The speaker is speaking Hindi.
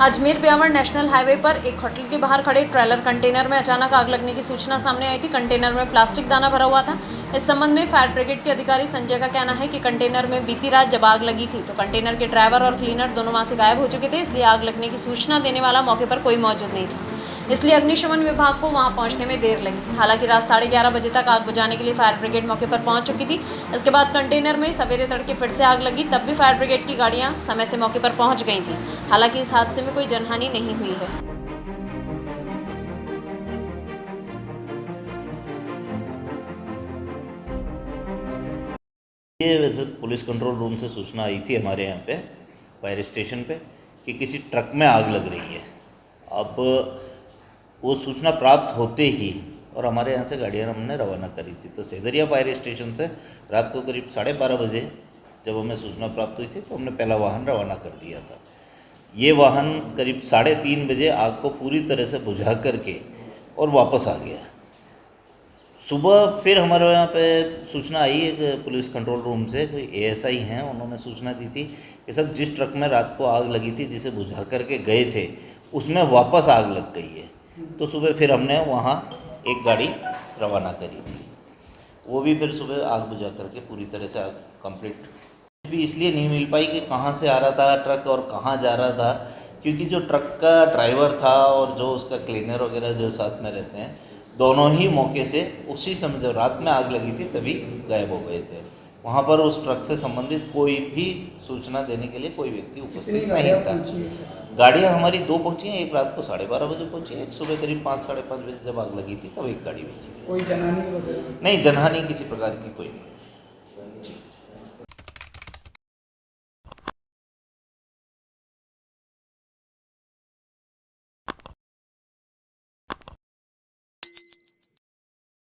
अजमेर ब्यावर नेशनल हाईवे पर एक होटल के बाहर खड़े ट्रेलर कंटेनर में अचानक आग लगने की सूचना सामने आई थी। कंटेनर में प्लास्टिक दाना भरा हुआ था। इस संबंध में फायर ब्रिगेड के अधिकारी संजय का कहना है कि कंटेनर में बीती रात जब आग लगी थी तो कंटेनर के ड्राइवर और क्लीनर दोनों वहां से गायब हो चुके थे, इसलिए आग लगने की सूचना देने वाला मौके पर कोई मौजूद नहीं था, इसलिए अग्निशमन विभाग को वहां पहुंचने में देर लगी। हालांकि रात 11:30 बजे तक आग बुझाने के लिए फायर ब्रिगेड मौके पर पहुंच चुकी थी। इसके बाद कंटेनर में सवेरे तड़के फिर से आग लगी, तब भी फायर ब्रिगेड की गाड़ियां समय से मौके पर पहुंच गई थी। हालांकि इस हादसे में कोई जनहानि नहीं हुई है। ये वैसे पुलिस कंट्रोल रूम से सूचना आई थी हमारे यहाँ पे फायर स्टेशन पे कि किसी ट्रक में आग लग रही है। अब वो सूचना प्राप्त होते ही और हमारे यहाँ से गाड़ियाँ हमने रवाना करी थी, तो सेदरिया फायर स्टेशन से रात को करीब 12:30 बजे जब हमें सूचना प्राप्त हुई थी तो हमने पहला वाहन रवाना कर दिया था। ये वाहन करीब 3:30 बजे आग को पूरी तरह से बुझा करके और वापस आ गया। सुबह फिर हमारे यहाँ पे सूचना आई एक पुलिस कंट्रोल रूम से, कोई एएसआई हैं, उन्होंने सूचना दी थी कि सब जिस ट्रक में रात को आग लगी थी जिसे बुझा करके गए थे उसमें वापस आग लग गई है। तो सुबह फिर हमने वहाँ एक गाड़ी रवाना करी थी, वो भी फिर सुबह आग बुझा करके पूरी तरह से आग कंप्लीट भी इसलिए नहीं मिल पाई कि कहाँ से आ रहा था ट्रक और कहाँ जा रहा था, क्योंकि जो ट्रक का ड्राइवर था और जो उसका क्लीनर वगैरह जो साथ में रहते हैं, दोनों ही मौके से उसी समय जब रात में आग लगी थी तभी गायब हो गए थे। वहाँ पर उस ट्रक से संबंधित कोई भी सूचना देने के लिए कोई व्यक्ति उपस्थित नहीं था। गाड़ियाँ हमारी 2 पहुँची हैं, एक रात को 12:30 बजे पहुँची, एक सुबह करीब 5 साढ़े 5 बजे जब आग लगी थी तब एक गाड़ी पहुँची। कोई जनहानि वगैरह नहीं, जनहानि किसी प्रकार की कोई नहीं।